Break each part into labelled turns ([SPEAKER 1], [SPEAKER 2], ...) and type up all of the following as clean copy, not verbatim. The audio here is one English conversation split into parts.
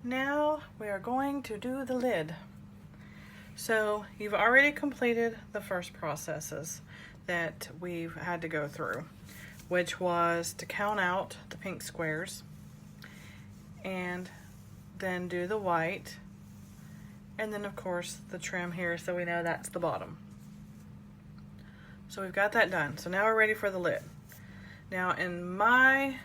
[SPEAKER 1] Now we are going to do the lid. So you've already completed the first processes that we've had to go through, which was to count out the pink squares and then do the white, and then of course the trim here so we know that's the bottom. So we've got that done. So now we're ready for the lid. Now in my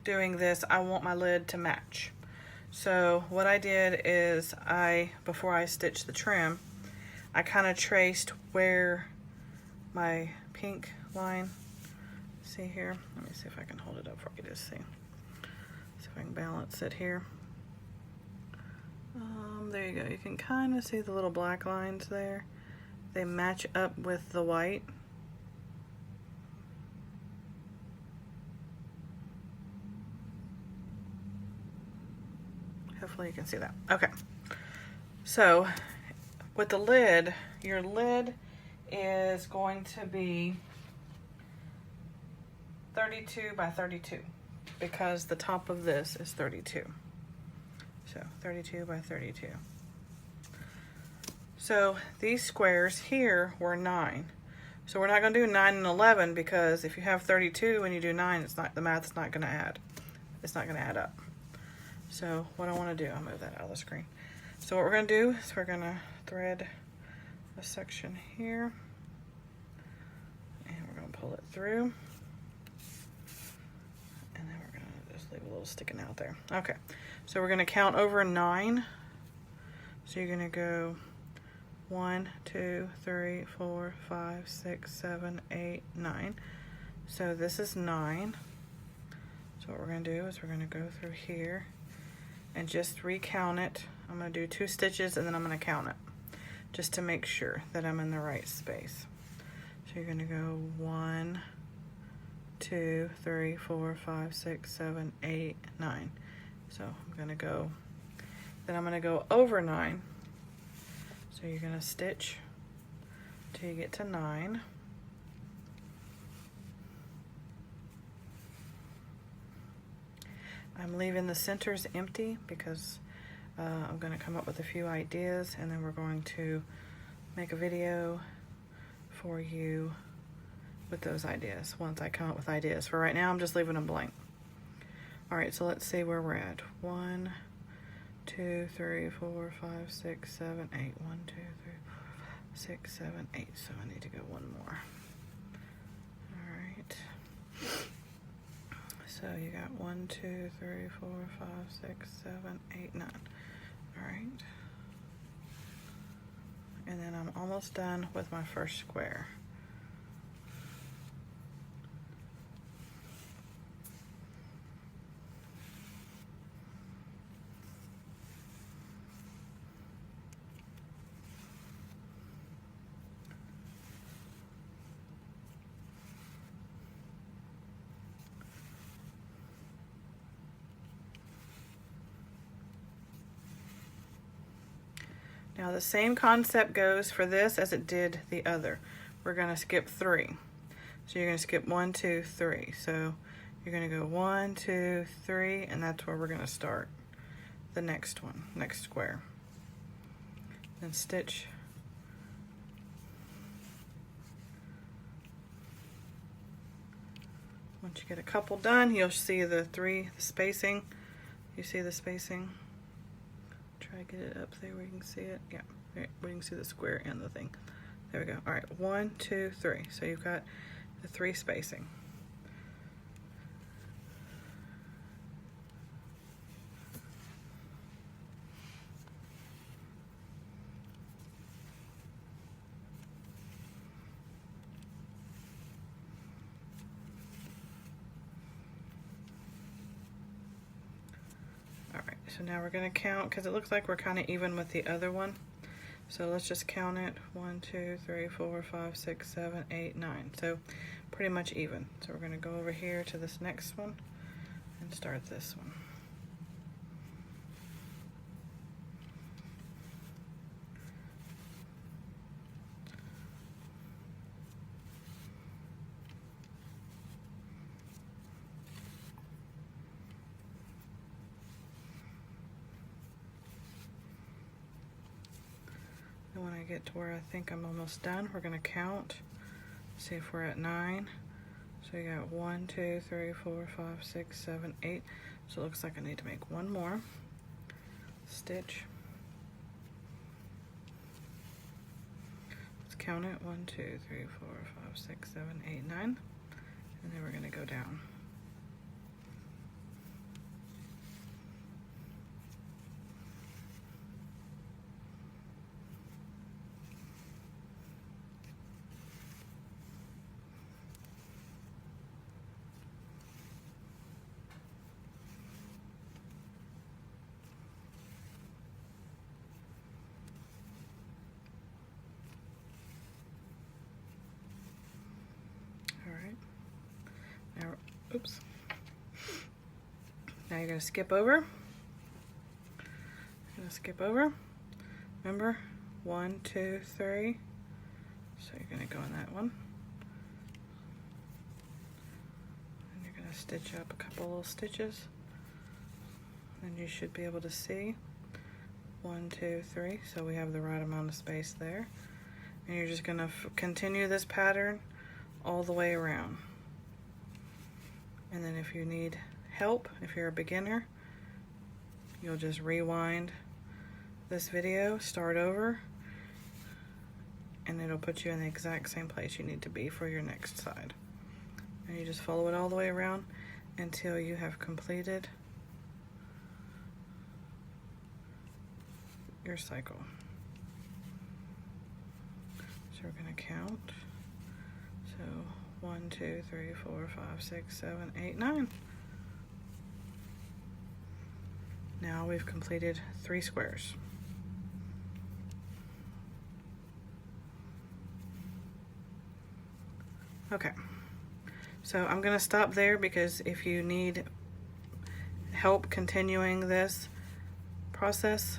[SPEAKER 1] doing this, I want my lid to match. So what I did is before I stitched the trim, I kind of traced where my pink line, see here, let me see if I can hold it up for you to see. See if I can balance it here. There you go. You can kind of see the little black lines there. They match up with the white. Hopefully you can see that. Okay. So with the lid, your lid is going to be 32 by 32 because the top of this is 32. So 32 by 32. So these squares here were 9. So we're not going to do 9 and 11 because if you have 32 and you do 9, the math's not going to add. It's not going to add up. So what I want to do, I'll move that out of the screen. So what we're going to do is we're going to thread a section here, and we're going to pull it through, and then we're going to just leave a little sticking out there. Okay, so we're going to count over 9. So you're going to go 1, 2, 3, 4, 5, 6, 7, 8, 9. So this is 9. So what we're going to do is we're going to go through here and just recount it. I'm going to do 2 stitches and then I'm going to count it just to make sure that I'm in the right space. So you're going to go 1, 2, 3, 4, 5, 6, 7, 8, 9. So I'm going to go, then I'm going to go over 9. So you're going to stitch till you get to 9. I'm leaving the centers empty because I'm going to come up with a few ideas, and then we're going to make a video for you with those ideas once I come up with ideas. For right now, I'm just leaving them blank. Alright, so let's see where we're at. 1, 2, 3, 4, 5, 6, 7, 8. 1, 2, 3, 4, 5, 6, 7, 8. So I need to go one more. Alright. So you got 1, 2, 3, 4, 5, 6, 7, 8, 9. Alright. And then I'm almost done with my first square. Now the same concept goes for this as it did the other. We're going to skip 3. So you're going to skip 1, 2, 3. So you're going to go 1, 2, 3, and that's where we're going to start the next one, next square. Then stitch. Once you get a couple done, you'll see the spacing. You see the spacing? Try to get it up there where you can see it. Yeah, we can see the square and the thing. There we go. All right, 1, 2, 3. So you've got the 3 spacing. So now we're going to count because it looks like we're kind of even with the other one. So let's just count it. 1, 2, 3, 4, 5, 6, 7, 8, 9. So pretty much even. So we're going to go over here to this next one and start this one. get to where I think I'm almost done. We're going to count, see if we're at 9. So you got 1, 2, 3, 4, 5, 6, 7, 8. So it looks like I need to make one more stitch. Let's count it. 1, 2, 3, 4, 5, 6, 7, 8, 9. And then we're going to go down. Now, oops. Now you're going to skip over. Remember, 1, 2, 3. So you're going to go in that one. And you're going to stitch up a couple little stitches. And you should be able to see 1, 2, 3. So we have the right amount of space there. And you're just going to continue this pattern all the way around. And then if you need help, if you're a beginner, you'll just rewind this video, start over, and it'll put you in the exact same place you need to be for your next side. And you just follow it all the way around until you have completed your cycle. So we're going to count. So 1, 2, 3, 4, 5, 6, 7, 8, 9. Now we've completed 3 squares. Okay, so I'm going to stop there because if you need help continuing this process,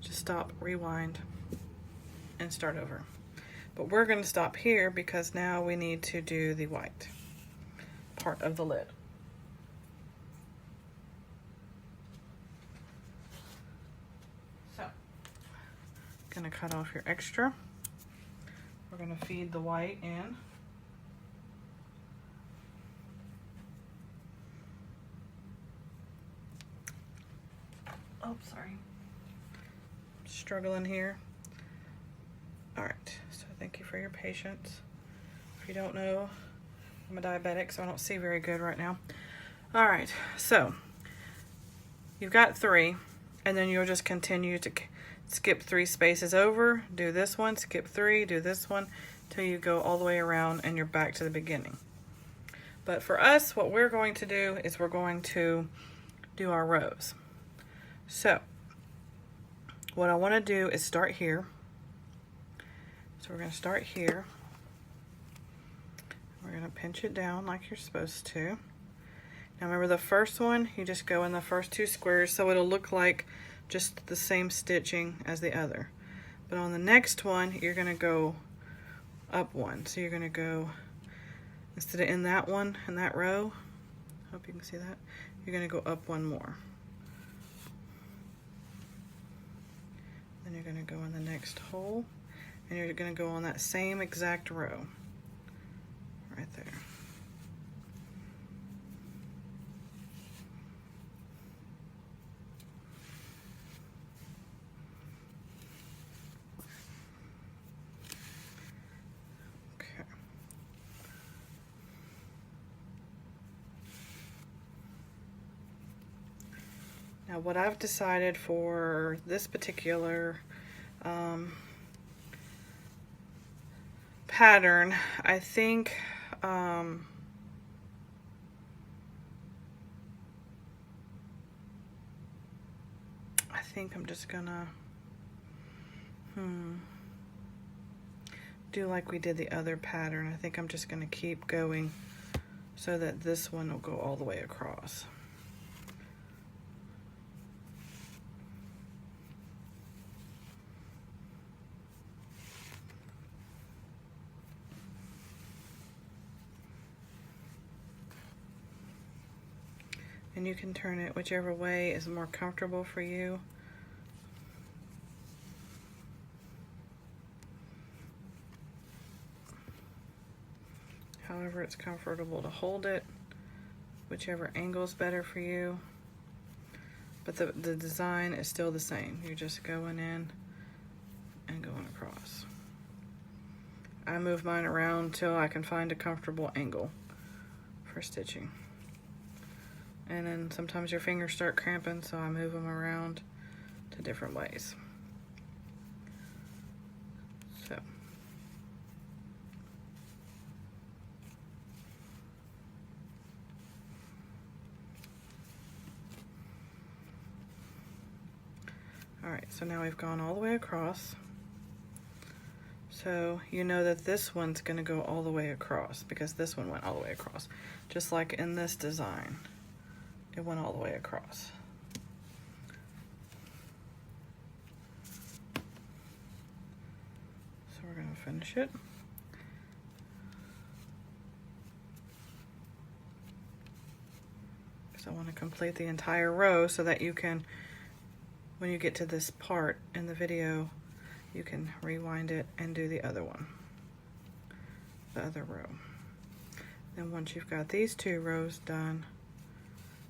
[SPEAKER 1] just stop, rewind, and start over. But we're going to stop here because now we need to do the white part of the lid. So, going to cut off your extra. We're going to feed the white in. Oh, sorry. Struggling here. Alright, so thank you for your patience. If you don't know, I'm a diabetic, so I don't see very good right now. Alright, so you've got 3, and then you'll just continue to skip 3 spaces over, do this one, skip 3, do this one, till you go all the way around and you're back to the beginning. But for us, what we're going to do is we're going to do our rows. So, what I want to do is start here. So we're going to start here. We're going to pinch it down like you're supposed to. Now remember the first one, you just go in the first 2 squares so it'll look like just the same stitching as the other. But on the next one, you're going to go up 1. So you're going to go, instead of in that one, in that row, hope you can see that, you're going to go up 1 more. Then you're going to go in the next hole. And you're going to go on that same exact row right there. Okay. Now what I've decided for this particular pattern, I think I'm just gonna do like we did the other pattern. I think I'm just gonna keep going so that this one will go all the way across. and you can turn it whichever way is more comfortable for you. However it's comfortable to hold it, whichever angle is better for you. But the design is still the same. You're just going in and going across. I move mine around till I can find a comfortable angle for stitching. And then sometimes your fingers start cramping, so I move them around to different ways. So. Alright, so now we've gone all the way across. So you know that this one's going to go all the way across because this one went all the way across. Just like in this design, it went all the way across. So we're going to finish it. Because I want to complete the entire row so that you can, when you get to this part in the video, you can rewind it and do the other one, the other row. Then once you've got these two rows done,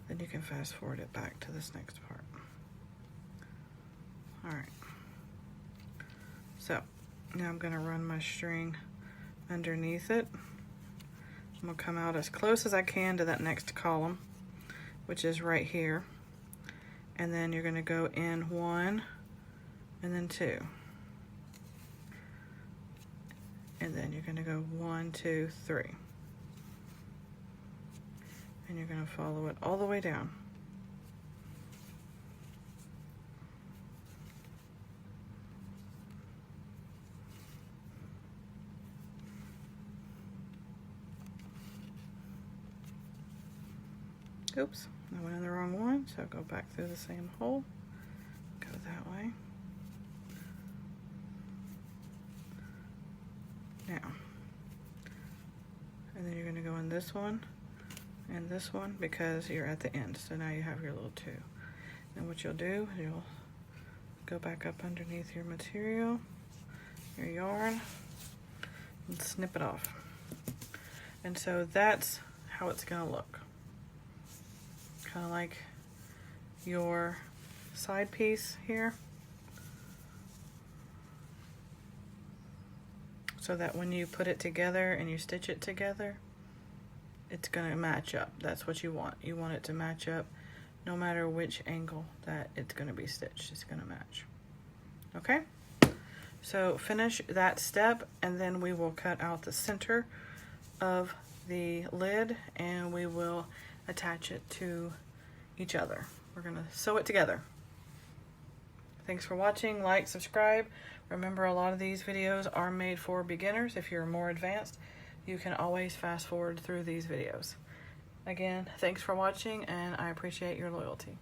[SPEAKER 1] then you can fast forward it back to this next part. All right. So now I'm gonna run my string underneath it. I'm gonna come out as close as I can to that next column, which is right here. And then you're gonna go in 1 and then 2. And then you're gonna go 1, 2, 3. And you're gonna follow it all the way down. Oops, I went in the wrong one, so go back through the same hole, go that way. Now, and then you're going to go in this one and this one because you're at the end, so now you have your little 2. And what you'll do is you'll go back up underneath your material, your yarn, and snip it off. And so that's how it's going to look. Kind of like your side piece here. So that when you put it together and you stitch it together, it's going to match up. That's what you want. You want it to match up no matter which angle that it's going to be stitched. It's going to match. Okay? So finish that step and then we will cut out the center of the lid and we will attach it to each other. We're going to sew it together. Thanks for watching. Like, subscribe. Remember, a lot of these videos are made for beginners. If you're more advanced, you can always fast forward through these videos. Again, thanks for watching and I appreciate your loyalty.